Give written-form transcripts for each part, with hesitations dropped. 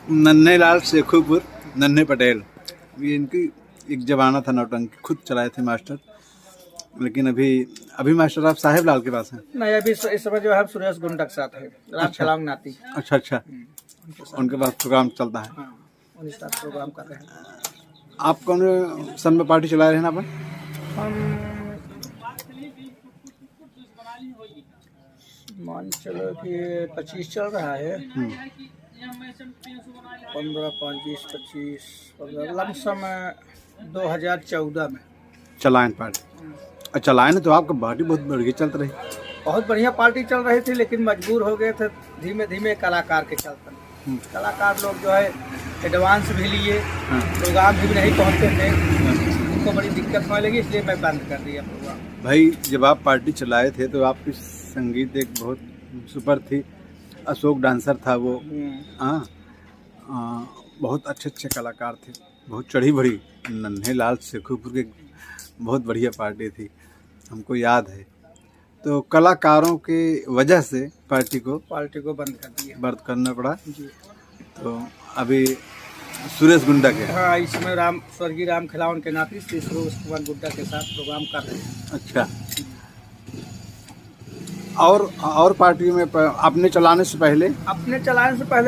नन्हे लाल शेखुपुर, नन्हे पटेल, ये इनकी एक जमाना था नौटंकी, खुद चलाए थे मास्टर। लेकिन अभी मास्टर आप साहेब लाल के पास हैं? नहीं, अभी इस समय जो है सुरेश गुंडा के साथ है, राम छलांग नाती। अच्छा, उनके पास प्रोग्राम चलता है। हाँ, उनके साथ प्रोग्राम कर रहे हैं। आप कौन सन में पार्टी चला रहे हैं अपन? हम मान चलो कि 25 चल रहा है, 15, 25, 25, 15 लमसम 2014 में चलायन पार्टी। अच्छा, चलायन तो आपका पार्टी बहुत बढ़िया चल रही। बहुत बढ़िया पार्टी चल रही थी, लेकिन मजबूर हो गए थे धीमे धीमे कलाकार के चलते। कलाकार लोग जो है एडवांस भी लिए, प्रोग्राम भी नहीं पहुंचते थे, उनको बड़ी दिक्कत होने लगी, इसलिए मैं बंद कर दिया प्रोग्राम। भाई, जब आप पार्टी चलाए थे तो आपकी संगीत एक बहुत सुपर थी, अशोक डांसर था वो। हाँ, बहुत अच्छे कलाकार थे, बहुत चढ़ी बढ़ी। नन्हे लाल शेखुपुर की बहुत बढ़िया पार्टी थी, हमको याद है। तो कलाकारों के वजह से पार्टी को बंद करना पड़ा जी। तो अभी सुरेश गुंडा के, हाँ, इसमें स्वर्गीय राम खिलावन के नाती श्री सुरेश कुमार गुंडा के साथ प्रोग्राम कर रहे हैं। अच्छा, और पार्टी में अपने चलाने से पहले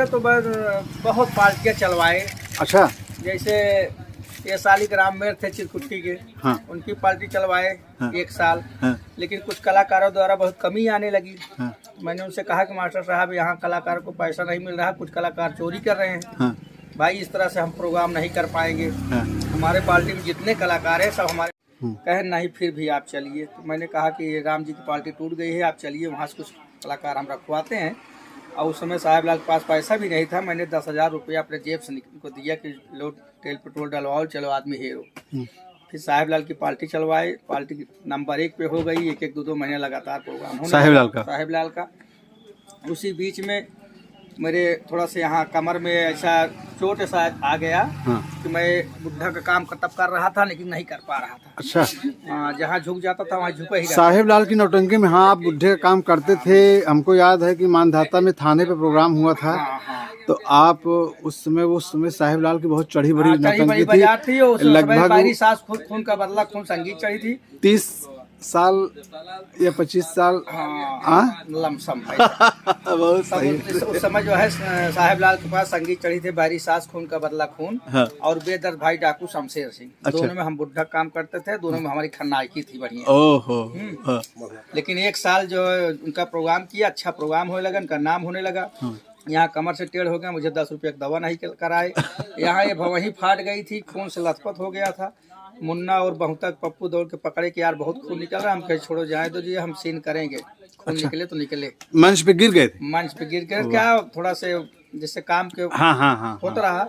तो बहुत पार्टियाँ चलवाए। अच्छा, जैसे ये सालिक राम मेर थे चिरकुट्टी के, हाँ, उनकी पार्टी चलवाए। हाँ, 1 साल, हाँ, लेकिन कुछ कलाकारों द्वारा बहुत कमी आने लगी। हाँ, मैंने उनसे कहा कि मास्टर साहब, यहाँ कलाकार को पैसा नहीं मिल रहा, कुछ कलाकार चोरी कर रहे हैं। हाँ, भाई, इस तरह से हम प्रोग्राम नहीं कर पाएंगे। हाँ, हमारे पार्टी में जितने कलाकार हैं सब हमारे। कहे नहीं, फिर भी आप चलिए। तो मैंने कहा कि राम जी की पार्टी टूट गई है, आप चलिए, वहाँ से कुछ कलाकार हम रखवाते हैं। और उस समय साहेब लाल के पास पैसा भी नहीं था। मैंने 10,000 रुपया अपने जेब से उनको दिया कि लो, तेल पेट्रोल डलवाओ, चलो आदमी हीरो। फिर साहेब लाल की पार्टी चलवाए। पार्टी नंबर 1 पे हो गई। 1-1, 2-2 महीने लगातार प्रोग्राम होने साहेब लाल का। उसी बीच में मेरे थोड़ा से यहाँ कमर में ऐसा चोट ऐसा आ गया, हाँ, कि मैं बुढ़ा का काम तब कर रहा था, लेकिन नहीं कर पा रहा था। अच्छा, जहाँ झुक जाता था वहाँ झुका ही। साहेब लाल की नौटंकी में, हाँ, आप बुढ़े का काम करते थे। हमको याद है कि मानधाता में थाने पे प्रोग्राम हुआ था। हाँ। तो आप उस समय साहेब लाल की बहुत चढ़ी बड़ी नौटंकी थी। लगभग 22 साल खून का बदला, खून संगीत चढ़ी थी। 30 साल या 25 साल, हाँ, लमसम है। बहुत सही। उस समय जो है साहेब लाल के पास संगीत चढ़ी थी 22 साल खून का बदला खून, हाँ, और बेदर्द भाई डाकू शमशेर सिंह। अच्छा। दोनों में हम बुढ़ा काम करते थे, दोनों में हमारी खन्नायकी थी बढ़िया। ओहो। लेकिन 1 साल जो उनका प्रोग्राम किया, अच्छा प्रोग्राम होने लगा, उनका नाम होने लगा। यहाँ कमर से टेढ़ हो गया, मुझे 10 रुपये की दवा नहीं कराए। यहाँ ये वहीं फाट गई थी, खून से लथपथ हो गया था। मुन्ना और बहुतक पप्पू दौड़ के पकड़े कि यार बहुत खून निकल रहा है। हम कहे छोड़ो, जाए दो जी, हम सीन करेंगे। खून निकले तो निकले। मंच पे गिर गए थे? मंच पे गिर गए, क्या थोड़ा से जिससे काम के होता रहा।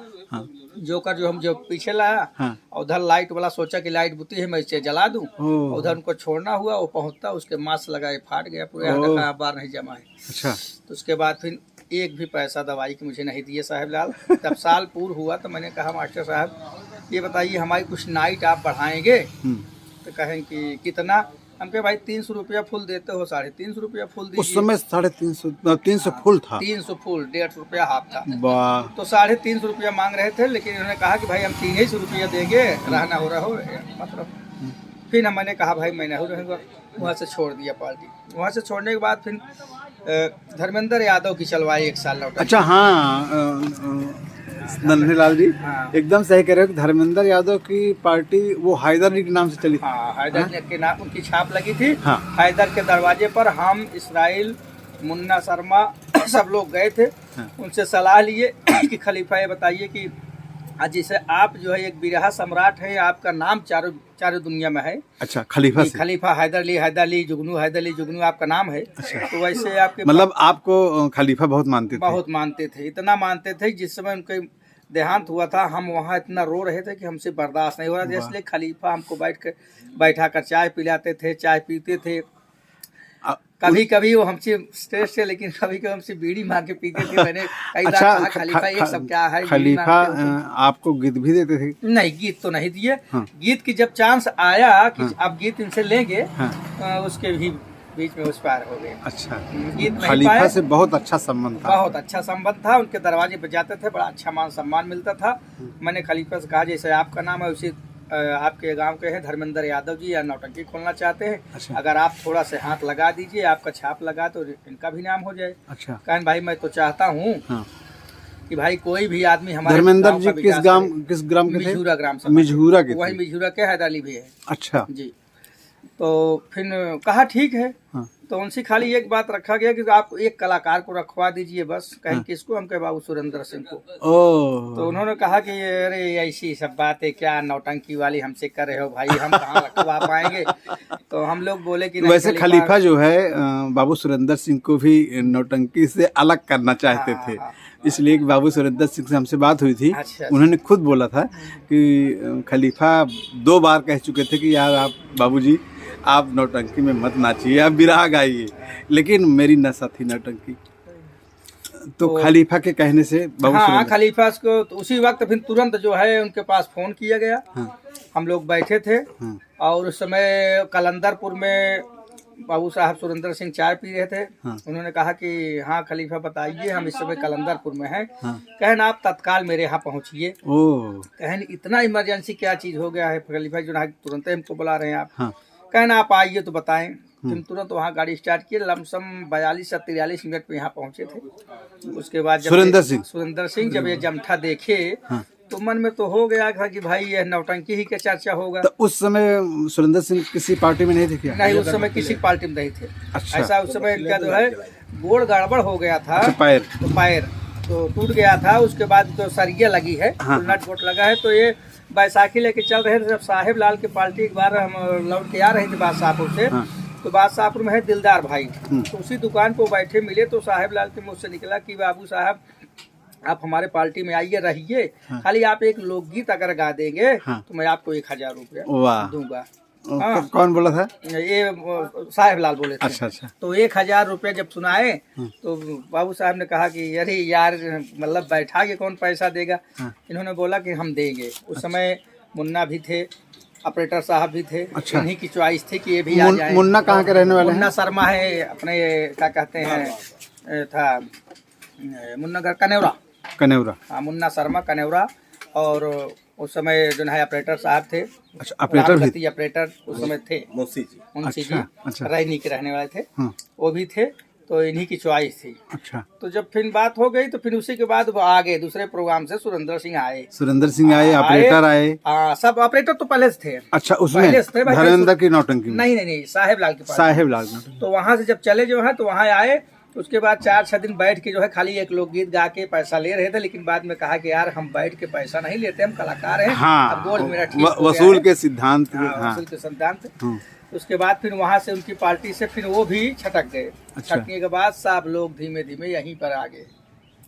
जोकर जो हम पीछे लाया, और उधर लाइट वाला सोचा कि लाइट बुती है, मैं इसे जला दूं। उधर उनको छोड़ना हुआ, वो पहुंचता उसके मास्क लगाए, फाट गया पूरा, बार नहीं जमा है। अच्छा। तो उसके बाद फिर एक भी पैसा दवाई की मुझे नहीं दिए साहेब लाल। तब साल पूर्ण हुआ तो मैंने कहा, मास्टर साहब ये बताइए, हमारी कुछ नाइट आप बढ़ाएंगे? तो कहें कि कितना? हम कहे भाई 300 रुपया फुल देते हो, 350 रुपया फुल दीजिए। उस समय 350 फुल था। 300 फुल, 150 रुपया हाफ था। तो 350 रुपया मांग रहे थे, लेकिन उन्होंने कहा कि भाई हम 300 रुपया देंगे, रहना हो रहा हो मतलब। फिर मैंने कहा भाई मैं नहीं रहूँगा, वहाँ से छोड़ दिया पार्टी। वहाँ से छोड़ने के बाद फिर धर्मेंद्र यादव की चलवाई 1 साल लौटा। अच्छा, हाँ, नन्हे लाल जी, हाँ, एकदम सही कह रहे हो। धर्मेंद्र यादव की पार्टी वो हैदर जी के नाम से चली। हाँ, हैदर के नाम उनकी छाप लगी थी। हाँ। हैदर के दरवाजे पर हम, इसराइल, मुन्ना शर्मा सब लोग गए थे। हाँ। उनसे सलाह लिए कि खलीफा ये बताइए कि जैसे आप जो है एक बिरहा सम्राट है, आपका नाम चारों दुनिया में है। अच्छा, खलीफा हैदर अली जुगनू आपका नाम है। अच्छा। तो वैसे आपके मतलब आपको खलीफा बहुत मानते थे, इतना मानते थे। जिस समय उनके देहांत हुआ था, हम वहाँ इतना रो रहे थे कि हमसे बर्दाश्त नहीं हो रहा था। इसलिए खलीफा हमको बैठा कर चाय पिलाते थे, चाय पीते थे। कभी कभी वो हमसे स्ट्रेस से, लेकिन कभी कभी हमसे बीड़ी मांग के पीते थे। मैंने कई बार कहा खलीफा ये सब क्या है? खलीफा आपको गीत भी देते थे? नहीं, गीत तो नहीं दिए। हाँ। गीत की जब चांस आया कि अब गीत इनसे लेंगे, हाँ, उसके भी बीच में उस पार हो गए। अच्छा, गीत नहीं खलीफा पाए। से बहुत अच्छा संबंध था। बहुत अच्छा संबंध था, उनके दरवाजे पर जाते थे, बड़ा अच्छा मान सम्मान मिलता था। मैंने खलीफा से कहा जैसे आपका नाम है उसी आपके गांव के हैं धर्मेंद्र यादव जी, या नौटंकी खोलना चाहते हैं, अच्छा। अगर आप थोड़ा से हाथ लगा दीजिए, आपका छाप लगा तो इनका भी नाम हो जाए। अच्छा, कहन भाई मैं तो चाहता हूँ हाँ। कि भाई कोई भी आदमी हमारे धर्मेंद्र गांव जी का किस विकास ग्राम करे। किस ग्राम के थे? मिझूरा ग्राम से। मिझूरा के वही थे। मिझूरा के हैदर अली भी है। अच्छा जी, तो फिर कहा ठीक है। हाँ। तो उनसे खाली एक बात रखा गया कि आप एक कलाकार को रखवा दीजिए बस। कहीं हाँ। किसको? हम कहे बाबू सुरेंद्र सिंह को। ओह, तो उन्होंने कहा कि अरे ऐसी सब बातें क्या नौटंकी वाली हमसे कर रहे हो भाई, हम कहाँ रखवा पाएंगे। तो हम लोग बोले कि नहीं, वैसे खलीफा जो है बाबू सुरेंद्र सिंह को भी नौटंकी से अलग करना चाहते थे, इसलिए कि बाबू सुरेंद्र सिंह से हमसे बात हुई थी। अच्छा। उन्होंने खुद बोला था कि खलीफा 2 बार कह चुके थे कि यार आप बाबूजी आप नौटंकी में मत नाचिए, आप बिरहा गाइए, लेकिन मेरी नशा थी नौटंकी। तो खलीफा के कहने से बाबू हाँ, खलीफा को तो उसी वक्त फिर तुरंत जो है उनके पास फोन किया गया। हाँ। हम लोग बैठे थे। हाँ। और उस समय कलंदरपुर में बाबू साहब सुरेंद्र सिंह चाय पी रहे थे। हाँ। उन्होंने कहा कि हाँ खलीफा बताइए, हम इस समय कलंदरपुर में हैं। हाँ। कहन आप तत्काल मेरे यहाँ पहुँचिए। ओह, कहन इतना इमरजेंसी क्या चीज़ हो गया है खलीफा जो तुरंत हमको बुला रहे हैं आप। हाँ। कहना आप आइए तो बताएं। फिर तुरंत वहाँ गाड़ी स्टार्ट किए, लमसम 42 या 43 मिनट में यहाँ पहुँचे थे। उसके बाद जब सुरेंद्र सिंह जब ये जमठा देखे हाँ। तो मन में तो हो गया था कि भाई यह नौटंकी ही का चर्चा होगा। तो उस समय सुरेंद्र सिंह किसी पार्टी में नहीं थे क्या? नहीं, उस समय किसी पार्टी में नहीं थे। अच्छा। ऐसा उस समय इनका जो है गोड़ गड़बड़ हो गया था। अच्छा, पैर तो टूट गया था। उसके बाद तो सरिया लगी है, हाँ। नट बोट लगा है। तो ये बैसाखी लेके चल रहे थे, जब साहेब लाल की पार्टी एक बार हम लौट के आ रहे थे बादशाहपुर से। हाँ। तो बादशाहपुर में है दिलदार भाई, तो उसी दुकान पर बैठे मिले। तो साहेब लाल के मुँह से निकला कि बाबू साहब आप हमारे पार्टी में आइए, रहिए। हाँ। खाली आप एक लोकगीत अगर गा देंगे हाँ। तो मैं आपको 1000 रुपया दूंगा। हाँ। कौन बोला था? ये साहेब लाल बोले थे। अच्छा अच्छा। तो 1000 रुपया जब सुनाए तो बाबू साहब ने कहा कि अरे यार मतलब बैठा के कौन पैसा देगा। हाँ। इन्होंने बोला कि हम देंगे। उस समय मुन्ना भी थे, ऑपरेटर साहब भी थे। अच्छा। इन्हीं की चॉइस थी कि ये भी आ जाए। मुन्ना कहाँ के रहने वाले हैं? मुन्ना शर्मा है अपने क्या कहते हैं था मुन्ना कनेवरा। हाँ, मुन्ना शर्मा कनेवरा। और उस समय जो है ऑपरेटर साहब थे। अच्छा, ऑपरेटर उस समय थे मुंशी जी। अच्छा। रैनी के रहने वाले थे। हाँ। वो भी थे। तो इन्हीं की चॉइस थी। अच्छा। तो जब फिर बात हो गई तो फिर उसी के बाद वो आगे दूसरे प्रोग्राम से सुरेंद्र सिंह आए, ऑपरेटर आए। हाँ, सब ऑपरेटर तो पहले से थे। अच्छा, उसमें धर्मेंद्र की नौटंकी? नहीं, साहेब लाल की। तो वहाँ से जब चले जो है तो वहाँ आए। उसके बाद 4-6 दिन बैठ के जो है खाली एक लोकगीत गा के पैसा ले रहे थे। लेकिन बाद में कहा कि यार हम बैठ के पैसा नहीं लेते, हम कलाकार हैं। हाँ, अब गोल मेरा ठीक वसूल के सिद्धांत। वसूल के सिद्धांत। उसके बाद फिर वहाँ से उनकी पार्टी से फिर वो भी छटक गए। अच्छा। छटकने के बाद सब लोग धीमे धीमे यहीं पर आ गए,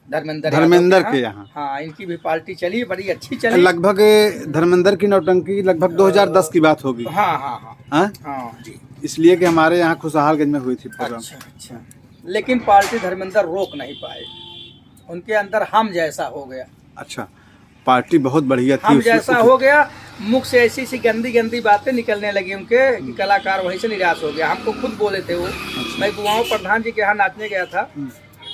धर्मेंद्र के यहाँ। हाँ, इनकी भी पार्टी चली, बड़ी अच्छी चली। लगभग धर्मेंद्र की नौटंकी लगभग 2010 की बात होगी। हाँ जी। इसलिए कि हमारे यहाँ खुशहालगंज में हुई थी प्रोग्राम। अच्छा। लेकिन पार्टी धर्मेंद्र रोक नहीं पाए, उनके अंदर हम जैसा हो गया। अच्छा, पार्टी बहुत बढ़िया थी। हम जैसा हो गया, मुख से ऐसी गंदी बातें निकलने लगी उनके कि कलाकार वहीं से निराश हो गया। हमको खुद बोले थे वो। मैं गुआओं प्रधान जी के यहाँ नाचने गया था,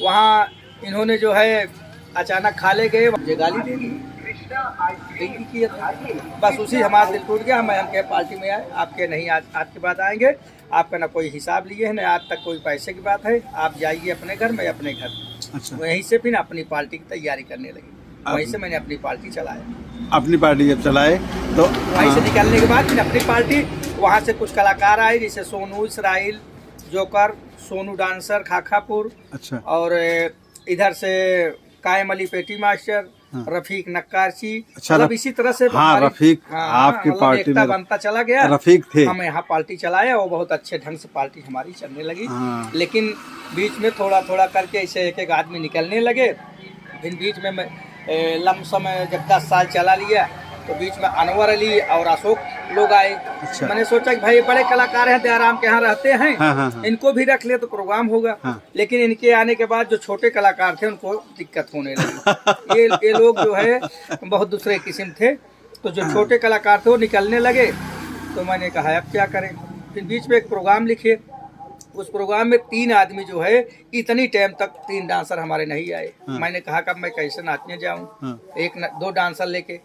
वहाँ इन्होंने जो है अचानक खाले गए, मुझे गाली दे दी। बस उसी हमारा दिल टूट गया। हम के पार्टी में आए, आपके नहीं आज के बाद आएंगे। आपका ना कोई हिसाब लिए है, ना आज तक कोई पैसे की बात है। आप जाइए अपने घर, मैं अपने घर। अच्छा। वहीं से फिर अपनी पार्टी की तैयारी करने लगी। वहीं से मैंने अपनी पार्टी चलाया। अपनी पार्टी जब चलाए तो वहीं से निकलने के बाद फिर अपनी पार्टी, वहाँ से कुछ कलाकार आए जैसे Sonu Israel, joker, Sonu dancer Khakhapur. अच्छा। और इधर से कायम अली पेटी मास्टर, रफीक नक्कारची। अच्छा, मतलब इसी तरह से रफीक आपकी पार्टी में बनता चला गया। रफीक थे। हम यहाँ पार्टी चलाया, वो बहुत अच्छे ढंग से पार्टी हमारी चलने लगी। लेकिन बीच में थोड़ा करके ऐसे एक आदमी निकलने लगे। फिर बीच में लमसम जब 10 साल चला लिया तो बीच में अनवर अली और अशोक लोग आए। अच्छा। मैंने सोचा कि भाई बड़े कलाकार हैं, दयाराम के यहाँ रहते हैं। हाँ। इनको भी रख ले तो प्रोग्राम होगा। हाँ। लेकिन इनके आने के बाद जो छोटे कलाकार थे उनको दिक्कत होने लगी। ये लोग जो है बहुत दूसरे किस्म थे। तो जो छोटे कलाकार थे वो निकलने लगे। तो मैंने कहा अब क्या करें। फिर बीच में एक प्रोग्राम लिखे उस प्रोग्राम में 3 आदमी जो है इतनी टाइम तक 3 डांसर हमारे नहीं आए। मैंने कहा कब मैं कैसे नाचने जाऊं, 2 डांसर लेके।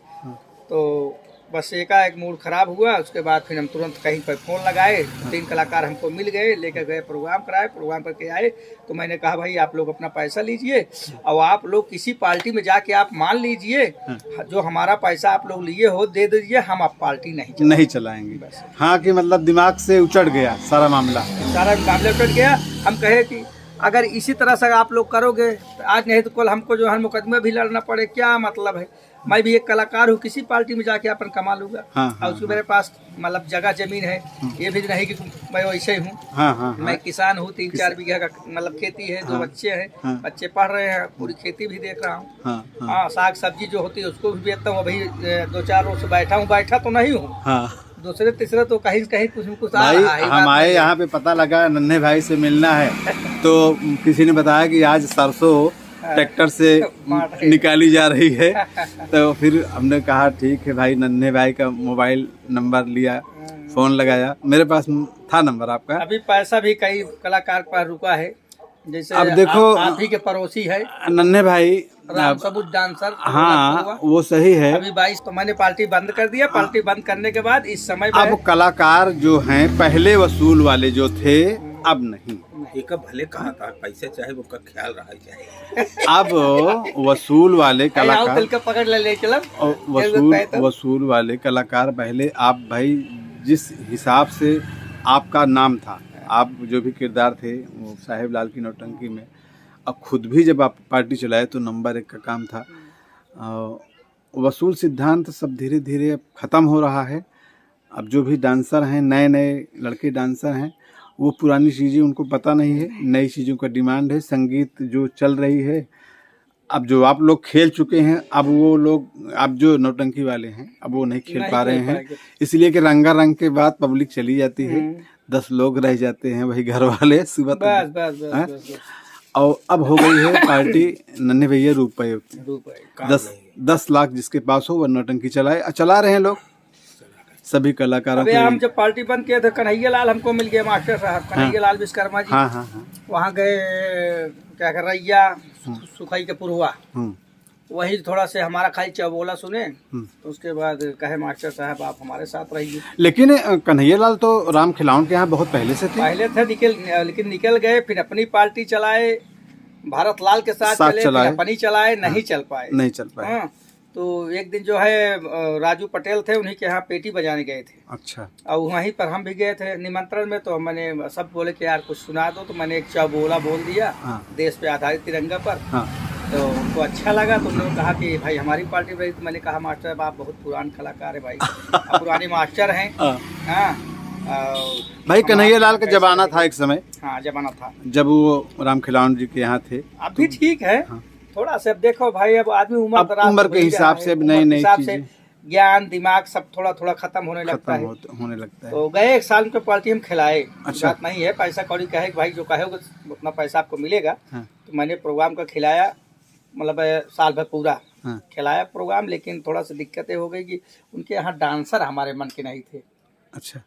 तो बस एकाएक मूड खराब हुआ। उसके बाद फिर हम तुरंत कहीं पर फोन लगाए, 3 कलाकार हमको मिल गए, लेकर गए प्रोग्राम कराए। प्रोग्राम करके आए तो मैंने कहा भाई आप लोग अपना पैसा लीजिए और आप लोग किसी पार्टी में जाके आप मान लीजिए जो हमारा पैसा आप लोग लिए हो दे दीजिए, हम आप पार्टी नहीं चलाएंगे बस। हाँ, कि मतलब दिमाग से उचट गया सारा मामला उचट गया। हम कहे कि अगर इसी तरह से आप लोग करोगे तो आज नहीं तो कल हमको जो है मुकदमे भी लड़ना पड़े, क्या मतलब है। मैं भी एक कलाकार हूँ, किसी पार्टी में जाके अपन कमा लूंगा। और उसके मेरे पास मतलब जगह जमीन है, ये भी नहीं कि मैं वैसे ही हूँ। मैं किसान हूँ, 3-4 बीघा का मतलब खेती है, 2 बच्चे हैं, बच्चे पढ़ रहे हैं, पूरी खेती भी देख रहा हूँ। हाँ, साग सब्जी जो होती है उसको भी बेचता हूँ। अभी 2-4 रोज से बैठा तो नहीं हूँ। दूसरे तीसरे तो कहीं कुछ आ रहा है। हमारे यहाँ पे पता लगा नन्हे भाई से मिलना है तो किसी ने बताया कि आज सरसों ट्रैक्टर से निकाली जा रही है। तो फिर हमने कहा ठीक है भाई, नन्हे भाई का मोबाइल नंबर लिया, फोन लगाया। मेरे पास था नंबर आपका। अभी पैसा भी कई कलाकार पर रुका है, जैसे अब देखो आप ही के पड़ोसी है नन्हे भाई सबूत डांसर। हाँ, वो सही है। अभी 22 तो मैंने पार्टी बंद कर दिया। पार्टी बंद करने के बाद इस समय अब कलाकार जो हैं पहले वसूल वाले जो थे अब नहीं। एक भले कहा था पैसे चाहे वो का ख्याल रहा चाहिए। अब वसूल वाले कलाकार पकड़ ले चलो। वसूल वाले कलाकार पहले आप भाई जिस हिसाब से आपका नाम था, आप जो भी किरदार थे वो साहेब लाल की नौटंकी में, अब खुद भी जब आप पार्टी चलाए तो नंबर 1 का काम था। वसूल सिद्धांत सब धीरे धीरे अब ख़त्म हो रहा है। अब जो भी डांसर हैं, नए नए लड़के डांसर हैं, वो पुरानी चीज़ें उनको पता नहीं है, नई चीज़ों का डिमांड है। संगीत जो चल रही है, अब जो आप लोग खेल चुके हैं, अब वो लोग, अब जो नौटंकी वाले हैं अब वो नहीं खेल पा रहे हैं, इसलिए कि रंगारंग के बाद पब्लिक चली जाती है, 10 लोग रह जाते हैं वही घर वाले सुबह तक। और अब हो गई है पार्टी नन्हे भैया रुपए 10 लाख जिसके पास हो वह नौटंकी चला रहे हैं लोग, सभी कलाकारों को। हम जब पार्टी बंद किए थे कन्हैया लाल हमको मिल गए, मास्टर साहब कन्हैया लाल विश्वकर्मा जी। वहाँ गए क्या कर रैया सुखाई के पुरवा, वही थोड़ा से हमारा खाली चबोला सुने। तो उसके बाद कहे मास्टर साहब आप हमारे साथ रहिए। लेकिन कन्हैया लाल तो राम खिलावन के यहाँ बहुत पहले से थे। लेकिन निकल गए, फिर अपनी पार्टी चलाए, भारत लाल के साथ चले, अपनी चलाए, नहीं चल पाए। तो एक दिन जो है राजू पटेल थे, उन्हीं के यहाँ पेटी बजाने गए थे। अच्छा। और वहीं पर हम भी गए थे निमंत्रण में। तो मैंने सब बोले कि यार कुछ सुना दो, तो मैंने एक चबोला बोल दिया देश पे आधारित तिरंगा पर। तो उनको अच्छा लगा। तो उन्होंने कहा कि भाई हमारी पार्टी में। तो मैंने कहा मास्टर साहब आप बहुत पुराने कलाकार है भाई, आप पुराने मास्टर हैं। भाई कन्हैया लाल का जमाना था एक समय। हाँ, जमाना था जब वो राम खिलावन जी के यहाँ थे। अब भी ठीक है। थोड़ा सा देखो भाई, अब आदमी उम्र के हिसाब से नई चीजें, ज्ञान दिमाग सब थोड़ा थोड़ा खत्म होने लगता है। तो गए 1 साल के पार्टी हम खिलाए। अच्छा। बात नहीं है पैसा कौड़ी कहे भाई, जो कहोगे उतना पैसा आपको मिलेगा। तो मैंने प्रोग्राम का खिलाया, मतलब साल भर पूरा खिलाया प्रोग्राम। लेकिन थोड़ा सा दिक्कतें हो गई कि उनके यहाँ डांसर हमारे मन के नहीं थे। अच्छा।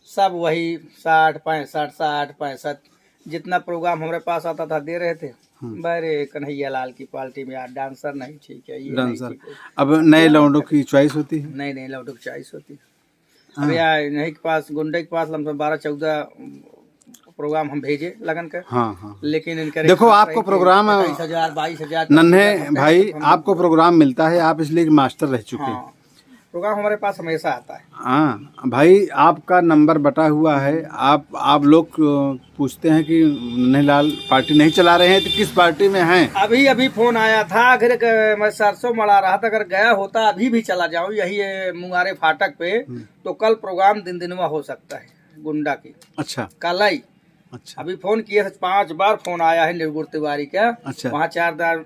सब वही 60-65 जितना प्रोग्राम हमारे पास आता था दे रहे थे। बड़े कन्हैया लाल की पार्टी में यार डांसर नहीं ठीक है, ये डांसर नहीं। अब नए लौंडों की चॉइस होती है, नए लौंडों की चॉइस होती है। अब यार नहीं के पास, गुंडे के पास 12-14 प्रोग्राम हम भेजे लगन कर। लेकिन इनका देखो आपको प्रोग्राम 22,000 नन्हे भाई आपको प्रोग्राम मिलता है, आप इसलिए मास्टर रह चुके हैं। प्रोग्राम हमारे पास हमेशा आता है। हाँ भाई, आपका नंबर बटा हुआ है। आप लोग पूछते हैं कि नन्हे लाल पार्टी नहीं चला रहे हैं, तो किस पार्टी में हैं? अभी फोन आया था, अगर मैं सरसों मड़ा रहा था, अगर गया होता अभी भी चला जाऊं यही मुंगारे फाटक पे, तो कल प्रोग्राम दिनवा हो सकता है गुंडा की। अच्छा। कल ही। अच्छा। अभी फोन किए थे 5 बार फोन आया है निर्गुण तिवारी का। अच्छा। वहाँ 4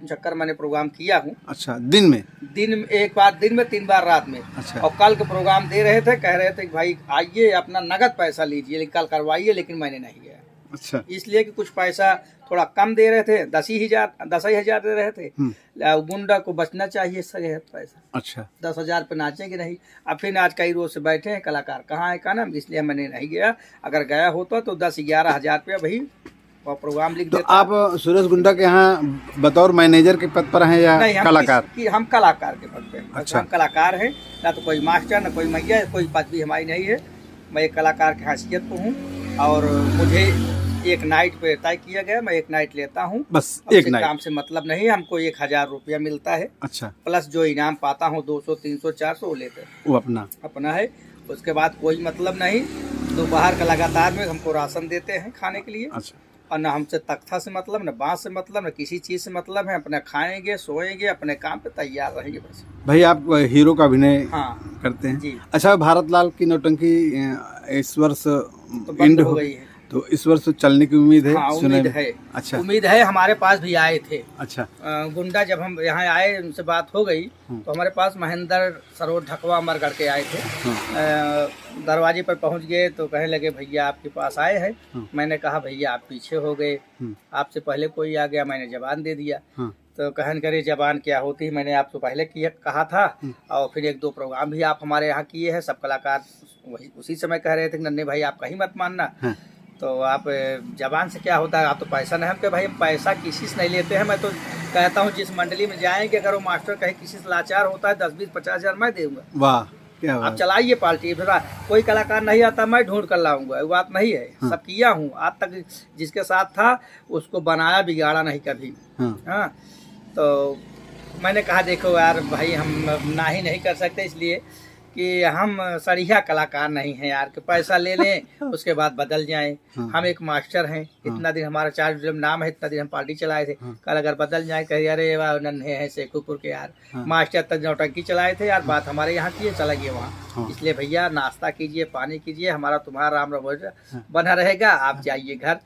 चक्कर मैंने प्रोग्राम किया हूँ। अच्छा। दिन में 1 बार दिन में, 3 बार रात में। अच्छा। और कल के प्रोग्राम दे रहे थे, कह रहे थे कि भाई आइए अपना नगद पैसा लीजिए, कल करवाइए, लेकिन मैंने नहीं गया। अच्छा। इसलिए कि कुछ पैसा थोड़ा कम दे रहे थे, 10,000 दे रहे थे। गुंडा को बचना चाहिए सगे पैसा। अच्छा। 10,000 पे नाचेंगे नहीं। अब फिर आज कई रोज से बैठे हैं, कलाकार कहाँ है का नाम, इसलिए मैंने नहीं गया। अगर गया होता तो 10-11 हजार रुपया भाई प्रोग्राम लिख तो देता। आप सुरेश गुंडा के यहाँ बतौर मैनेजर के पद पर हैं या नहीं, कलाकार? हम कलाकार के पद पे हैं। अच्छा। हम कलाकार हैं, ना तो कोई मास्टर ना कोई मैया, कोई पदवी हमारी नहीं है। मैं एक कलाकार की हैसियत पर हूँ और मुझे एक नाइट पे तय किया गया, मैं एक नाइट लेता हूँ बस। एक नाइट काम से मतलब नहीं, हमको 1,000 रुपया मिलता है। अच्छा। प्लस जो इनाम पाता हूँ 200, 300, 400 लेते हैं, वो अपना है। उसके बाद कोई मतलब नहीं। दोपहर का लगातार में हमको राशन देते हैं खाने के लिए। अच्छा। और न हमसे तख्ता से मतलब, न बांस से मतलब, न किसी चीज़ से मतलब है। अपने खाएंगे, सोएंगे, अपने काम पे तैयार रहेंगे बस। भाई आप हीरो का अभिनय हाँ करते हैं जी। अच्छा, भारत लाल की नौटंकी इस वर्ष तो एंड बंद हो गई है, तो इस वर्ष चलने की उम्मीद है? हाँ सुने उम्मीद में? है। अच्छा। उम्मीद है। हमारे पास भी आए थे। अच्छा। गुंडा जब हम यहाँ आए, उनसे बात हो गई तो हमारे पास महेंद्र सरोज ढकवा अमरगढ़ के आए थे। दरवाजे पर पहुँच गए तो कहने लगे भैया आपके पास आए हैं। मैंने कहा भैया आप पीछे हो गए, आपसे पहले कोई आ गया, मैंने जबान दे दिया। तो कहन करे जबान क्या होती है, मैंने आपको पहले किया कहा था। और फिर 1-2 प्रोग्राम भी आप हमारे यहाँ किए हैं, सब कलाकार वही उसी समय कह रहे थे कि नन्हे भाई आप कहीं मत मानना। तो आप जबान से क्या होता है, आप तो पैसा नहीं, हम कहे भाई हम पैसा किसी से नहीं लेते हैं। मैं तो कहता हूँ जिस मंडली में जाएंगे, अगर वो मास्टर कहीं किसी से लाचार होता है 10-20-50 हजार मैं दूंगा। वाह क्या आप बात। चलाइए पार्टी। फिर कोई कलाकार नहीं आता मैं ढूंढ कर लाऊंगा, वो बात नहीं है। सब किया हूँ आज तक, जिसके साथ था उसको बनाया बिगाड़ा नहीं कभी। हाँ तो मैंने कहा देखो यार भाई हम ना ही नहीं कर सकते, इसलिए कि हम सरिया कलाकार नहीं हैं यार कि पैसा ले लें उसके बाद बदल जाएं। हम एक मास्टर हैं, इतना दिन हमारा चार्ज नाम है, इतना दिन हम पार्टी चलाए थे। कल अगर बदल जाए कहे अरे वाह नन्हे हैं शेखुपुर के यार, मास्टर तक नौटंकी चलाए थे यार, बात हमारे यहाँ की है, चला गया वहाँ। इसलिए भैया नाश्ता कीजिए, पानी कीजिए, हमारा तुम्हारा राम रमोज बना रहेगा, आप जाइए घर।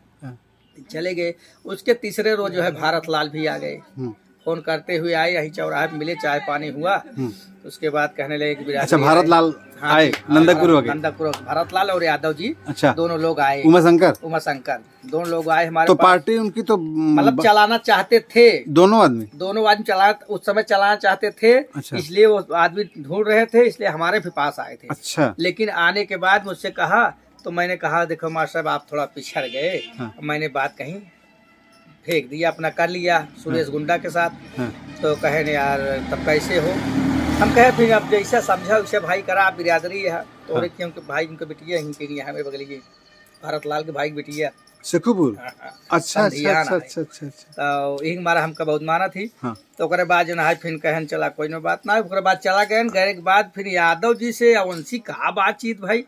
चले गए। उसके तीसरे रोज जो है भारत लाल भी आ गए, फोन करते हुए आए, यहीं चौराहे पे मिले, चाय पानी हुआ। उसके बाद कहने लगे कि अच्छा भारत लाल आए नंदकपुर भारत लाल और यादव जी। अच्छा। दोनों लोग आए। उमा शंकर दोनों लोग आए हमारे तो पास। पार्टी उनकी तो मतलब चलाना चाहते थे, दोनों आदमी उस समय चलाना चाहते थे। अच्छा। इसलिए वो आदमी ढूंढ रहे थे, इसलिए हमारे भी पास आए थे। अच्छा। लेकिन आने के बाद मुझसे कहा, तो मैंने कहा देखो मास्टर साहब आप थोड़ा पिछड़ गए। मैंने बात कहीं फेंक दिया, अपना कर लिया सुरेश गुंडा के साथ। तो कहे ने यार तब कैसे हो, हम कहे फिर अब जैसा समझा वैसे भाई करा, आप बिरादरी है तो क्योंकि भाई उनके बिटिया यहीं हमें बगल की भारत लाल के भाई की बिटिया शेखुपुर। अच्छा। तो यही हमारा हमका बहुत माना थी। तो ओकरे बाद जो है फिर कहन चला कोई न बात ना, ओकरे बाद चला गए। गए के बाद फिर यादव जी से उनसी कहा बातचीत भाई।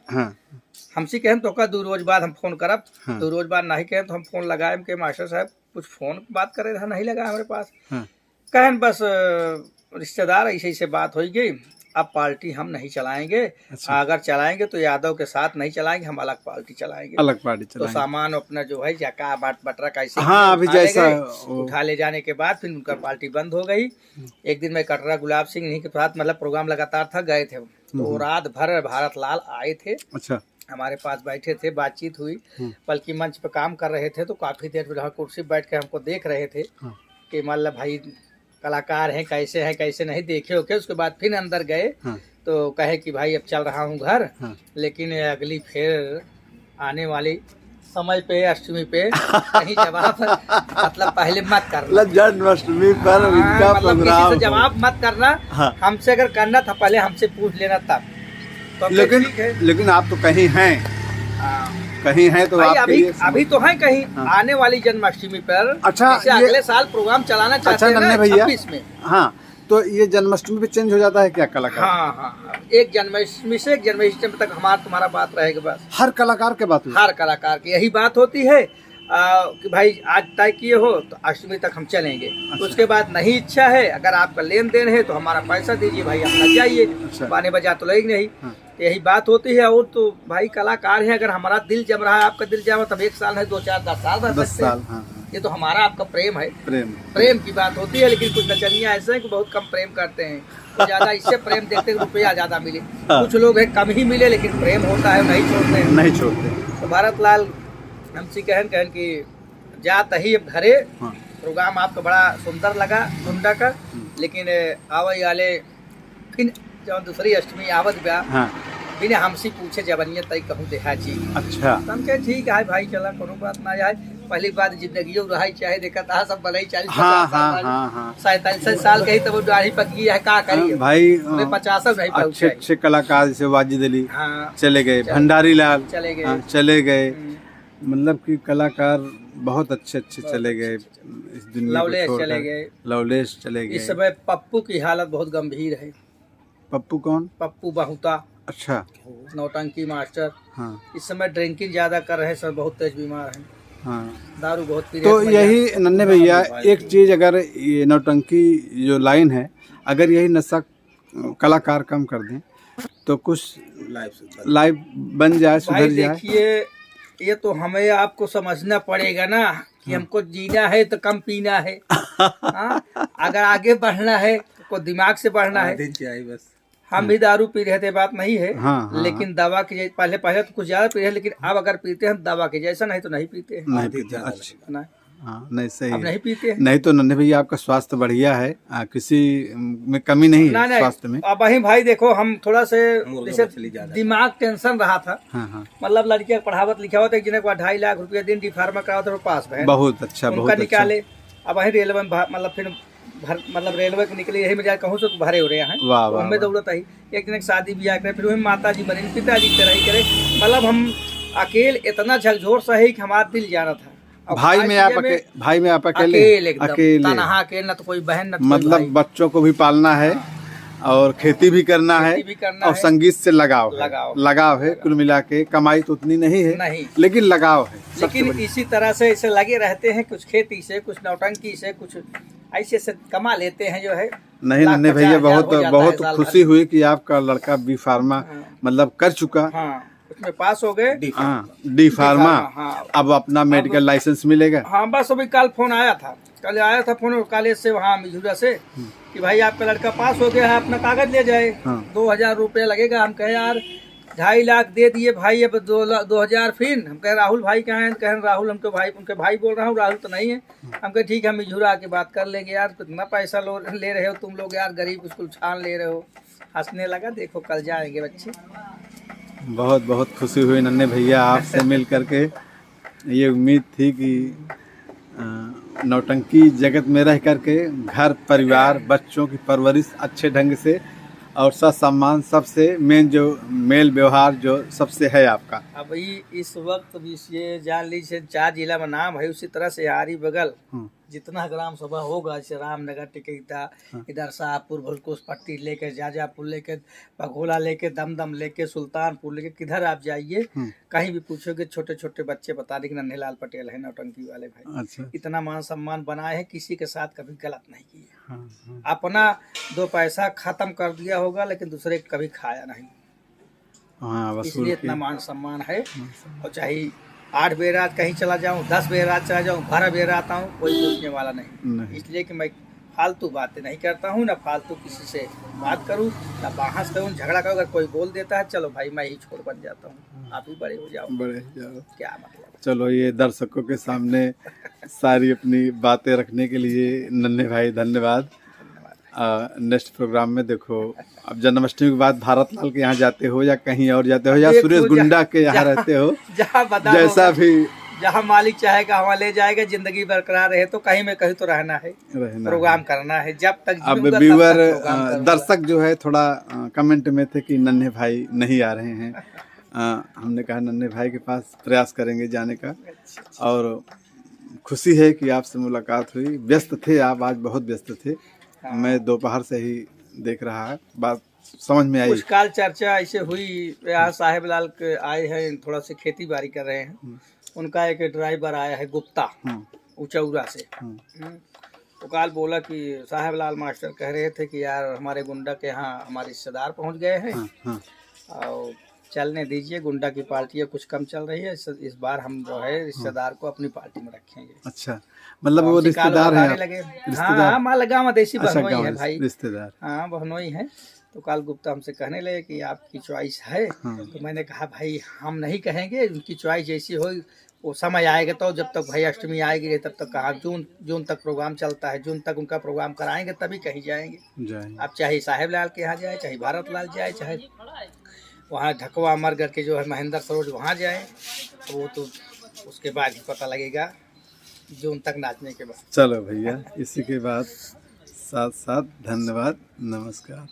हमसे कहन तो 2 रोज बाद हम फोन करब। 2 रोज बाद नहीं कहन तो हम फोन लगाए के मास्टर साहब कुछ फोन बात करे था, नहीं लगा हमारे पास। कहन बस रिश्तेदार ऐसे बात हो गई, अब पार्टी हम नहीं चलाएंगे। अच्छा। अगर चलाएंगे तो यादव के साथ नहीं चलाएंगे, हम अलग पार्टी चलाएंगे। तो सामान अपना जो है जका बटरा कैसे अभी जैसा उठा ले जाने के बाद फिर उनका पार्टी बंद हो गई। एक दिन में कटरा गुलाब सिंह इन्हीं के साथ मतलब प्रोग्राम लगातार था, गए थे। तो रात भर भारत लाल आए थे। अच्छा। हमारे पास बैठे थे, बातचीत हुई, बल्कि मंच पे काम कर रहे थे। तो काफी देर कुर्सी बैठ के हमको देख रहे थे कि मतलब भाई कलाकार हैं, कैसे नहीं देखे होके। उसके बाद फिर अंदर गए। तो कहे कि भाई अब चल रहा हूँ घर, लेकिन अगली फिर आने वाली समय पे अष्टमी पे कहीं जवाब मतलब पहले मत करना, जन्माष्टमी पर मतलब किसी से जवाब मत करना। हमसे अगर करना था पहले हमसे पूछ लेना तब। तो लेकिन आप तो कहीं हैं, कहीं हैं तो आप अभी तो हैं कहीं। आने वाली जन्माष्टमी पर अच्छा अगले साल प्रोग्राम चलाना चाहते हैं ना 26 में। हाँ तो ये जन्माष्टमी पे चेंज हो जाता है क्या कलाकार? हाँ। एक जन्माष्टमी से एक जन्माष्टमी तक तुम्हारा बात रहेगा बस। हर कलाकार के बात, हर कलाकार की यही बात होती है कि भाई आज तय किए हो तो अष्टमी तक हम चलेंगे। अच्छा। उसके बाद नहीं इच्छा है, अगर आपका लेन देन है तो हमारा पैसा दीजिए भाई, अपना जाइए। अच्छा। बाने बजा तो लगेगी नहीं। हाँ। यही बात होती है। और तो भाई कलाकार है, अगर हमारा दिल जम रहा है, आपका दिल जमा, तब 1 साल है, 2, 4, 10 साल रह सकते हैं। हाँ। ये तो हमारा आपका प्रेम है, प्रेम की बात होती है। लेकिन कुछ नचनिया ऐसे हैं कि बहुत कम प्रेम करते हैं, तो ज्यादा इससे प्रेम देखते हैं रुपया ज्यादा मिले। कुछ लोग है कम ही मिले लेकिन प्रेम होता है नहीं छोड़ते। तो भारत लाल हमसे कहन कहन कि जात ही अब घरे हाँ प्रोग्राम आपका बड़ा सुंदर लगा गुंडा का, लेकिन आवई आले फिर जब दूसरी अष्टमी आवत ब्या हाँ बिना हमसे पूछे जबनियत तई कहूँ देखा जी। अच्छा तो हम कहे ठीक है भाई चला कोनो बात ना जाए, पहली बात जिंदगी रहा चाहे देखा था सब भले ही 40 हाँ हाँ हाँ हाँ 47 साल कही तब दाढ़ी पकी है का करिए भाई 50 नहीं अच्छे पहुंचे। अच्छे कलाकार जैसे वाजिद अली हाँ चले गए, भंडारी लाल चले गए। हाँ, चले गए, मतलब कि कलाकार बहुत अच्छे अच्छे चले गए इस दुनिया को लवलेश छोड़कर। चले गए। लवलेश चले इस गए। समय पप्पू की हालत बहुत गंभीर है। पप्पू कौन? पप्पू बहुता अच्छा नौटंकी मास्टर हाँ इस समय ड्रिंकिंग ज्यादा कर रहे हैं, सर बहुत तेज बीमार हैं, हाँ। दारू बहुत पी रहे तो हैं। यही नन्हे भैया एक चीज, अगर ये नौटंकी जो लाइन है, अगर यही नशा कलाकार कम कर दें तो कुछ लाइफ बन जाए, भाई सुधर जाए। देखिए ये तो हमें आपको समझना पड़ेगा ना कि हमको जीना है तो कम पीना है। हाँ? अगर आगे बढ़ना है तो दिमाग से बढ़ना है। बस हम भी दारू पी रहे थे, बात नहीं है। हाँ, हाँ, लेकिन दवा के पहले पहले तो कुछ ज्यादा पी रहे हैं, लेकिन अब अगर पीते हैं दवा के जैसा, नहीं तो नहीं पीते हैं। नहीं पीते। अच्छा ना, हाँ नहीं सही अब है। नहीं पीते हैं। नहीं तो नन्हे भैया आपका स्वास्थ्य बढ़िया है, किसी में कमी नहीं ना है नहीं, स्वास्थ्य में। अब वही भाई देखो हम थोड़ा से मुर्गा जैसे मछली ज्यादा। दिमाग टेंशन रहा था, हाँ हाँ मतलब लड़कियां पढ़ावत लिखा हुआ था, जिन्हें 2.5 लाख रुपया दिन डी फार्मा कराओ तो पास है, बहुत अच्छा बहुत उनका अच्छा। निकाले। अब वही रेलवे में मतलब फिर मतलब रेलवे के निकले, यही में जाकर कहूँ तो भरे हो रहे हैं। वाह तो वाह हमें वाह। दौड़त आई, एक दिन शादी ब्याह करे, फिर वही माता जी बने, पिताजी की तरह ही करे। मतलब हम अकेले इतना झकझोर सा है कि हमारा दिल जाना था। अब भाई में आप भाई में आप अकेले एकदम अकेले तनहा अकेले, न तो कोई बहन न तो कोई मतलब भाई। बच्चों को भी पालना है और खेती भी करना है खेती भी करना और है। संगीत से लगाव है। लगाव। लगाव है, कुल मिला के कमाई तो उतनी नहीं है, नहीं। लेकिन लगाव है सबसे लेकिन बड़ी। इसी तरह से इसे लगे रहते हैं, कुछ खेती से, कुछ नौटंकी से, कुछ ऐसे से कमा लेते हैं जो है। नहीं लाख नन्हे 50 भैया हजार बहुत हो जाता है बहुत साल खुशी भर। हुई कि आपका लड़का बी फार्मा मतलब कर चुका। हाँ उसमें पास हो गए। हाँ डी फार्मा, हाँ। अब अपना मेडिकल लाइसेंस मिलेगा। हाँ बस अभी कल फोन आया था, कल आया था फोन कॉलेज से वहाँ मिझुरा से कि भाई आपका लड़का पास हो गया है, अपना कागज ले जाए। हाँ। 2000 रुपये लगेगा। हम कहे यार 2.5 लाख दे दिए भाई, अब 2000 फिर। हम कहे राहुल भाई कहाँ हैं? कहें राहुल हमको भाई, उनके भाई बोल रहा हूँ, राहुल तो नहीं है। हम कहे ठीक है हम मिझुरा आके बात कर लेंगे। यार कितना पैसा ले रहे हो तुम लोग यार, गरीब स्कूल छान ले रहे हो। हंसने लगा, देखो कल जाएंगे बच्चे। बहुत बहुत खुशी हुई नन्हे भैया आपसे मिल करके। ये उम्मीद थी कि नौटंकी जगत में रह करके घर परिवार बच्चों की परवरिश अच्छे ढंग से और सम्मान सबसे मेन जो मेल व्यवहार जो सबसे है आपका। अब इस वक्त भी ये जान लीजिए 4 जिला में नाम है, उसी तरह से आरी बगल जितना ग्राम सभा होगा, जैसे रामनगर, टिकैता, इधर शाहपुर, भुलकुस पट्टी लेके, जाजापुर लेके, पघोला लेके, दमदम लेके, सुल्तानपुर लेके, किधर आप जाइए कहीं भी पूछोगे छोटे छोटे बच्चे बता देंगे नन्हे लाल पटेल है नौटंकी वाले भाई। अच्छा इतना मान सम्मान बनाए हैं, किसी के साथ कभी गलत नहीं किया। हाँ, हाँ। अपना 2 पैसा खत्म कर दिया होगा, लेकिन दूसरे का कभी खाया नहीं। हाँ वसूल इसलिए इतना मान सम्मान है। और चाहे 8 बेर रात कहीं चला जाऊं, 10 बेर रात चला जाऊं, 12 बेर रात आऊं, कोई पूछने वाला नहीं। इसलिए कि मैं फालतू बातें नहीं करता हूं, ना फालतू किसी से बात करूं, ना बहस करूं, झगड़ा करूं। अगर कोई बोल देता है चलो भाई मैं ही छोड़ बन जाता हूं, आप ही बड़े हो जाओ, बड़े जाओ। क्या मतलब। चलो ये दर्शकों के सामने सारी अपनी बातें रखने के लिए नन्हे भाई धन्यवाद। नेक्स्ट प्रोग्राम में देखो, अब जन्माष्टमी के बाद भारत लाल के यहाँ जाते हो या कहीं और जाते हो या सुरेश गुंडा के यहाँ रहते हो, जहाँ जैसा भी जहाँ मालिक चाहेगा वहाँ ले जाएगा। जिंदगी बरकरार रहे तो कहीं में कहीं तो रहना है, प्रोग्राम करना है। जब तक अब जीऊंगा, तब व्यूअर तक प्रोग्राम करूंगा। दर्शक जो है थोड़ा कमेंट में थे कि नन्हे भाई नहीं आ रहे हैं। हमने कहा नन्हे भाई के पास प्रयास करेंगे जाने का, और खुशी है कि आपसे मुलाकात हुई। व्यस्त थे आप, आज बहुत व्यस्त थे। मैं दोपहर से ही देख रहा है, बात समझ में आई। कुछ काल चर्चा ऐसे हुई, यहाँ साहेब लाल के आए हैं, थोड़ा से खेती बाड़ी कर रहे हैं। उनका एक ड्राइवर आया है गुप्ता उचौरा से। तो काल बोला कि साहेब लाल मास्टर कह रहे थे कि यार हमारे गुंडा के यहाँ हमारे रिश्तेदार पहुँच गए हैं और चलने दीजिए, गुंडा की पार्टियाँ कुछ कम चल रही है, इस बार हम जो है रिश्तेदार को अपनी पार्टी में रखेंगे। अच्छा, मतलब वो रिश्तेदार हैं? लगे हाँ, माँ लगा देसी बहनोई है भाई, रिश्तेदार। हाँ बहनोई है। तो काल गुप्ता हमसे कहने लगे कि आपकी चॉइस है। तो मैंने कहा भाई हम नहीं कहेंगे, उनकी चॉइस जैसी हो वो समय आएगा तो जब तक भाई अष्टमी आएगी तब तक कहाँ जून तक प्रोग्राम चलता है, जून तक उनका प्रोग्राम कराएंगे तभी कहीं जाएंगे। जाएंगे। आप चाहे साहेब लाल के यहाँ जाए, चाहे भारत लाल जाए, चाहे वहाँ ढकवा अमरगढ़ के जो है महेंद्र सरोज वहाँ जाए, तो वो तो उसके बाद ही पता लगेगा जून तक नाचने के बाद। चलो भैया, इसी के बाद साथ साथ धन्यवाद, नमस्कार।